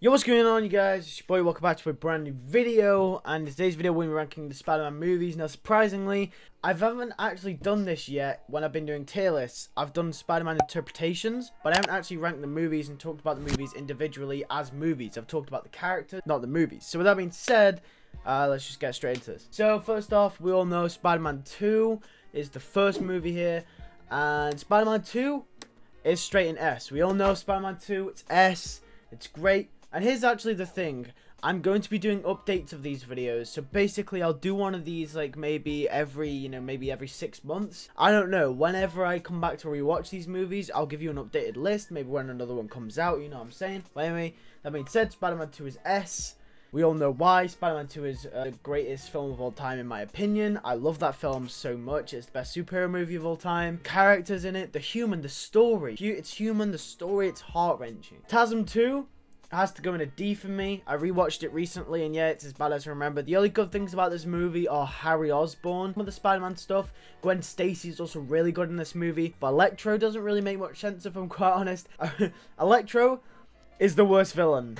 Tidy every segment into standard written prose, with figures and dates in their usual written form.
Yo, what's going on, you guys? It's your boy. Welcome back to a brand new video. And in today's video, we'll be ranking the Spider-Man movies. Now, surprisingly, I haven't actually done this yet when I've been doing tier lists. I've done Spider-Man interpretations, but I haven't actually ranked the movies and talked about the movies individually as movies. I've talked about the characters, not the movies. So with that being said, let's just get straight into this. So first off, we all know Spider-Man 2 is the first movie here, and Spider-Man 2 is straight in S. We all know Spider-Man 2, it's S, it's great. And here's actually the thing, I'm going to be doing updates of these videos, so basically I'll do one of these like maybe every 6 months. I don't know, whenever I come back to rewatch these movies, I'll give you an updated list, maybe when another one comes out, you know what I'm saying? But anyway, that being said, Spider-Man 2 is S. We all know why. Spider-Man 2 is the greatest film of all time in my opinion. I love that film so much. It's the best superhero movie of all time. Characters in it, the story. It's human, the story, it's heart-wrenching. TASM 2 has to go in a D for me. I rewatched it recently, and yeah, it's as bad as I remember. The only good things about this movie are Harry Osborn with the Spider-Man stuff. Gwen Stacy's also really good in this movie, but Electro doesn't really make much sense if I'm quite honest. Electro is the worst villain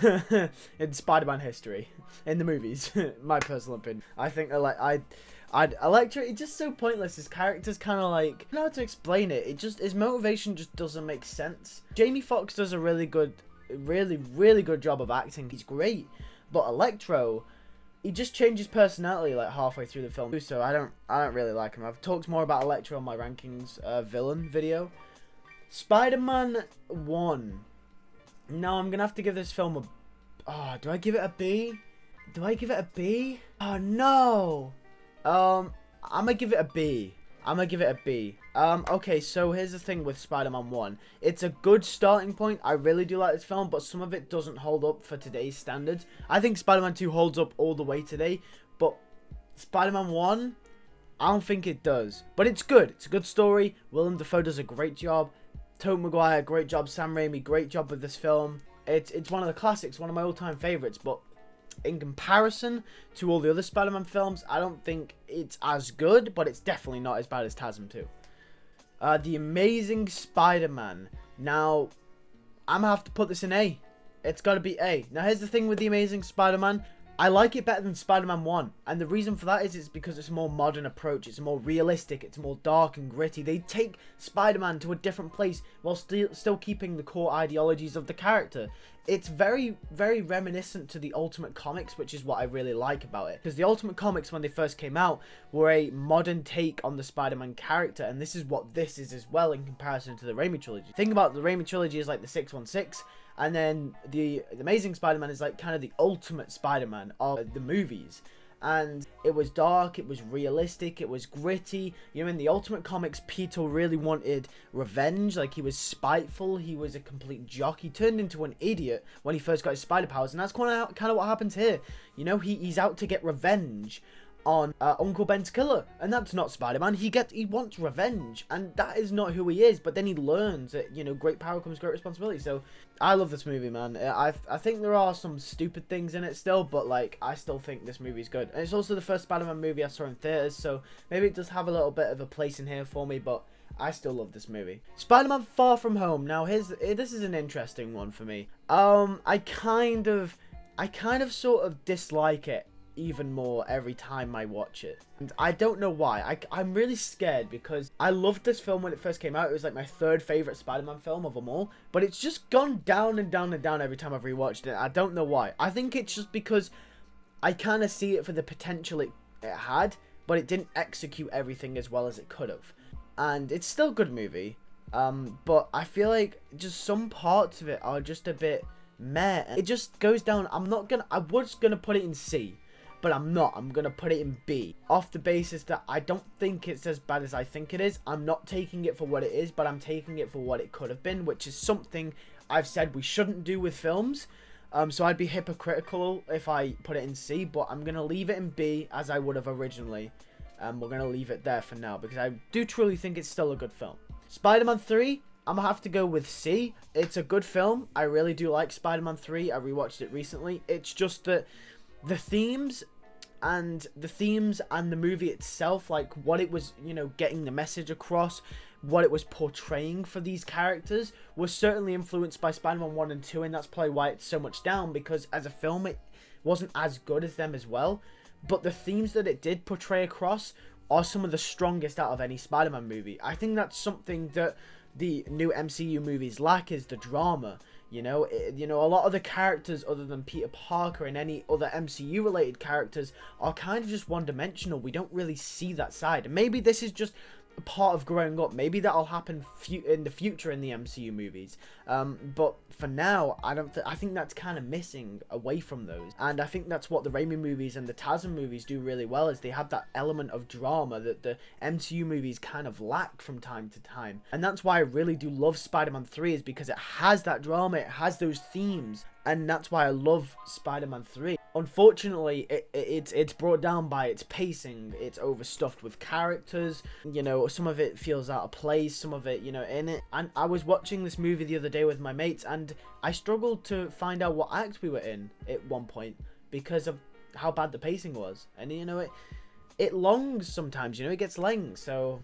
in Spider-Man history, in the movies, my personal opinion. I think Electro, it's just so pointless. His character's kind of like, I don't know how to explain it. His motivation just doesn't make sense. Jamie Foxx does a really good job of acting. He's great, but Electro, he just changes personality like halfway through the film, so I don't really like him. I've talked more about Electro on my rankings villain video. Spider-Man 1. Now I'm gonna have to give this film do I give it a B? Oh no. I'm gonna give it a B. Okay, so here's the thing with Spider-Man 1. It's a good starting point. I really do like this film, but some of it doesn't hold up for today's standards. I think Spider-Man 2 holds up all the way today, but Spider-Man 1, I don't think it does. But it's good. It's a good story. Willem Dafoe does a great job. Tobey Maguire, great job. Sam Raimi, great job with this film. It's one of the classics, one of my all-time favorites, but in comparison to all the other Spider-Man films, I don't think it's as good, but it's definitely not as bad as TASM 2. The Amazing Spider-Man. Now, I'm gonna have to put this in A. It's gotta be A. Now, here's the thing with The Amazing Spider-Man. I like it better than Spider-Man 1. And the reason for that is because it's a more modern approach. It's more realistic. It's more dark and gritty. They take Spider-Man to a different place while still keeping the core ideologies of the character. It's very, very reminiscent to the Ultimate Comics, which is what I really like about it. Because the Ultimate Comics, when they first came out, were a modern take on the Spider-Man character. And this is what this is as well in comparison to the Raimi trilogy. Think about the Raimi trilogy as like the 616. And then the Amazing Spider-Man is like kind of the ultimate Spider-Man of the movies. And it was dark, it was realistic, it was gritty. You know, in the Ultimate Comics, Peter really wanted revenge. Like, he was spiteful, he was a complete jock. He turned into an idiot when he first got his spider powers. And that's kind of what happens here. You know, he's out to get revenge on Uncle Ben's killer, and that's not Spider-Man. He wants revenge, and that is not who he is. But then he learns that, you know, great power comes great responsibility. So I love this movie, man. I think there are some stupid things in it still, but like, I still think this movie's good. And it's also the first Spider-Man movie I saw in theaters, so maybe it does have a little bit of a place in here for me, but I still love this movie. Spider-Man Far From Home. Now this is an interesting one for me. I kind of sort of dislike it even more every time I watch it, and I don't know why. I'm really scared because I loved this film when it first came out. It was like my third favorite Spider-Man film of them all, but it's just gone down and down and down every time I've rewatched it. I don't know why. I think it's just because I kind of see it for the potential it had, but it didn't execute everything as well as it could have. And it's still a good movie, but I feel like just some parts of it are just a bit meh. It just goes down. I was gonna put it in C, but I'm not. I'm going to put it in B. Off the basis that I don't think it's as bad as I think it is. I'm not taking it for what it is, but I'm taking it for what it could have been, which is something I've said we shouldn't do with films. So I'd be hypocritical if I put it in C, but I'm going to leave it in B as I would have originally. We're going to leave it there for now because I do truly think it's still a good film. Spider-Man 3. I'm going to have to go with C. It's a good film. I really do like Spider-Man 3. I rewatched it recently. It's just that the themes and the movie itself, like what it was, you know, getting the message across, what it was portraying for these characters was certainly influenced by Spider-Man 1 and 2, and that's probably why it's so much down, because as a film it wasn't as good as them as well. But the themes that it did portray across are some of the strongest out of any Spider-Man movie. I think that's something that the new MCU movies lack, is the drama. You know, a lot of the characters other than Peter Parker and any other MCU related characters are kind of just one-dimensional. We don't really see that side. And maybe this is just a part of growing up. Maybe that'll happen in the future in the MCU movies. But for now, I think that's kind of missing away from those. And I think that's what the Raimi movies and the Tarzan movies do really well, is they have that element of drama that the MCU movies kind of lack from time to time. And that's why I really do love Spider-Man 3, is because it has that drama, it has those themes. And that's why I love Spider-Man 3. Unfortunately, it's brought down by its pacing. It's overstuffed with characters. You know, some of it feels out of place, some of it, you know, in it. And I was watching this movie the other day with my mates, and I struggled to find out what act we were in at one point because of how bad the pacing was. And, you know, it longs sometimes, you know, it gets lang. So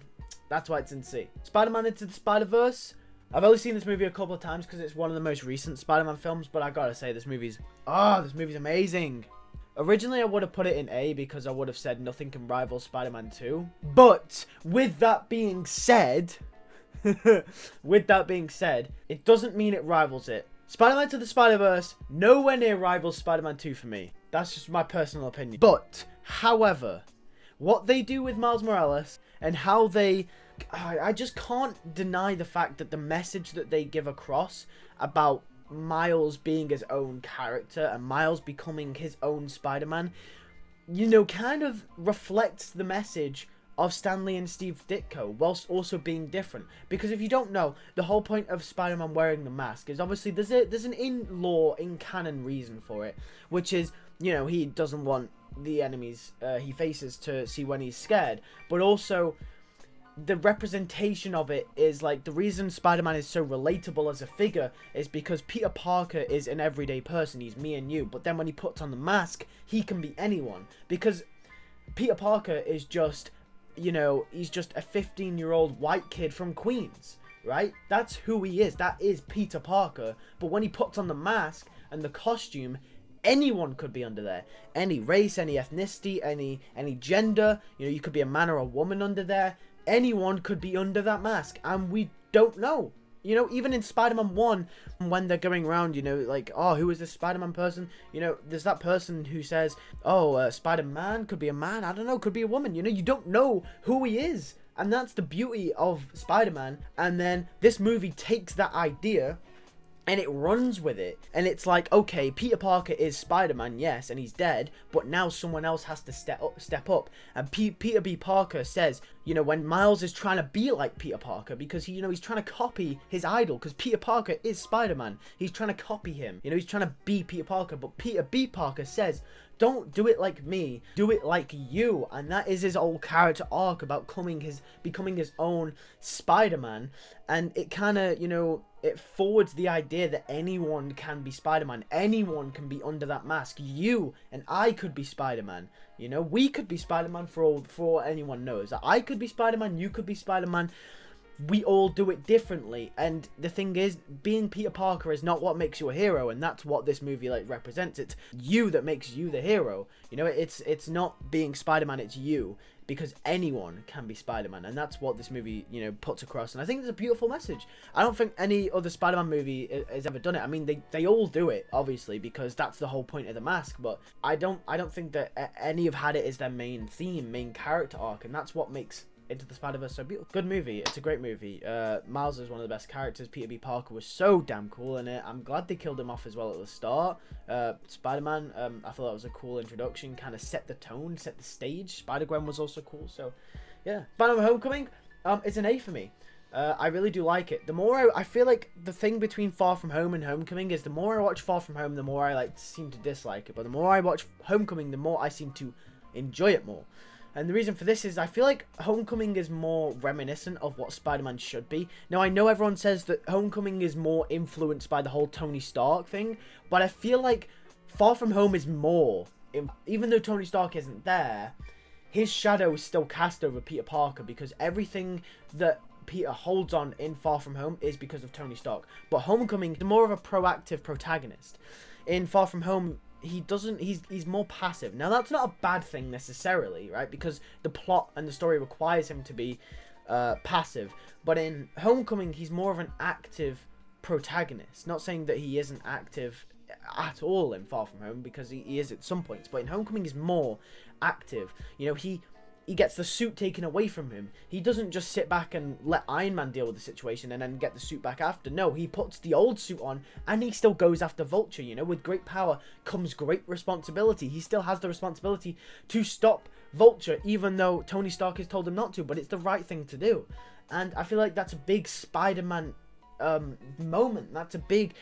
that's why it's in C. Spider-Man Into the Spider-Verse. I've only seen this movie a couple of times because it's one of the most recent Spider-Man films, but I gotta say, this movie's amazing. Originally, I would have put it in A because I would have said nothing can rival Spider-Man 2. But with that being said, it doesn't mean it rivals it. Spider-Man to the Spider-Verse nowhere near rivals Spider-Man 2 for me. That's just my personal opinion. But, however, what they do with Miles Morales and how they... I just can't deny the fact that the message that they give across about Miles being his own character and Miles becoming his own Spider-Man, you know, kind of reflects the message of Stan Lee and Steve Ditko, whilst also being different. Because if you don't know, the whole point of Spider-Man wearing the mask is obviously there's an in-law, in-canon reason for it, which is, you know, he doesn't want the enemies he faces to see when he's scared, but also the representation of it is like the reason Spider-Man is so relatable as a figure is because Peter Parker is an everyday person. He's me and you. But then when he puts on the mask, he can be anyone. Because Peter Parker is just, you know, he's just a 15-year-old white kid from Queens, right? That's who he is. That is Peter Parker. But when he puts on the mask and the costume, anyone could be under there. Any race, any ethnicity, any gender. You know, you could be a man or a woman under there. Anyone could be under that mask, and we don't know. You know, even in Spider-Man 1, when they're going around, you know, like, oh, who is this Spider-Man person? You know, there's that person who says, oh, Spider-Man could be a man, I don't know, could be a woman. You know, you don't know who he is. And that's the beauty of Spider-Man. And then this movie takes that idea and it runs with it. And it's like, okay, Peter Parker is Spider-Man, yes, and he's dead, but now someone else has to step up. And Peter B. Parker says, you know, when Miles is trying to be like Peter Parker, because he's trying to copy his idol, because Peter Parker is Spider-Man. He's trying to copy him. You know, he's trying to be Peter Parker, but Peter B. Parker says, don't do it like me, do it like you. And that is his old character arc about becoming his own Spider-Man. And it kind of, you know, it forwards the idea that anyone can be Spider-Man. Anyone can be under that mask. You and I could be Spider-Man. You know, we could be Spider-Man for all anyone knows. I could be Spider-Man, you could be Spider-Man. We all do it differently, and the thing is, being Peter Parker is not what makes you a hero, and that's what this movie like represents. It's you that makes you the hero. You know, it's not being Spider-Man, it's you, because anyone can be Spider-Man, and that's what this movie, you know, puts across. And I think it's a beautiful message. I don't think any other Spider-Man movie has ever done it. I mean, they all do it, obviously, because that's the whole point of the mask, but I don't think that any have had it as their main theme, main character arc, and that's what makes Into the Spider-Verse so beautiful. Good movie. It's a great movie. Miles is one of the best characters. Peter B. Parker was so damn cool in it. I'm glad they killed him off as well at the start. Spider-Man, I thought that was a cool introduction. Kind of set the tone, set the stage. Spider-Gwen was also cool. So, yeah. Spider-Man Homecoming, it's an A for me. I really do like it. The more I feel like the thing between Far From Home and Homecoming is the more I watch Far From Home, the more I seem to dislike it. But the more I watch Homecoming, the more I seem to enjoy it more. And the reason for this is I feel like Homecoming is more reminiscent of what Spider-Man should be. Now, I know everyone says that Homecoming is more influenced by the whole Tony Stark thing, but I feel like Far From Home is more. Even though Tony Stark isn't there, his shadow is still cast over Peter Parker, because everything that Peter holds on in Far From Home is because of Tony Stark. But Homecoming is more of a proactive protagonist. In Far From Home, he's more passive. Now, that's not a bad thing necessarily, right? Because the plot and the story requires him to be passive. But in Homecoming, he's more of an active protagonist. Not saying that he isn't active at all in Far From Home, because he is at some points. But in Homecoming, he's more active. You know, he gets the suit taken away from him. He doesn't just sit back and let Iron Man deal with the situation and then get the suit back after. No, he puts the old suit on and he still goes after Vulture. You know, with great power comes great responsibility. He still has the responsibility to stop Vulture, even though Tony Stark has told him not to, but it's the right thing to do. And I feel like that's a big Spider-Man moment. That's a big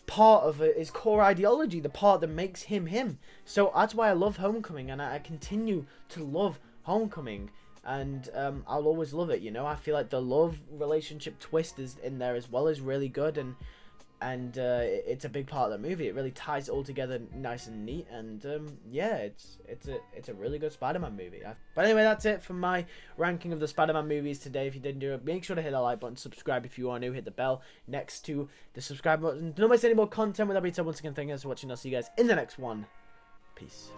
part of his core ideology, the part that makes him him. So that's why I love Homecoming, and I continue to love Homecoming, and I'll always love it. You know, I feel like the love relationship twist is in there as well, is really good, and it's a big part of the movie. It really ties it all together nice and neat, and yeah, it's a really good Spider-Man movie. But anyway, that's it for my ranking of the Spider-Man movies today. If you didn't do it, make sure to hit the like button, subscribe if you are new, hit the bell next to the subscribe button. Don't miss any more content. With that being said, once again, thank you guys for watching. I'll see you guys in the next one. Peace.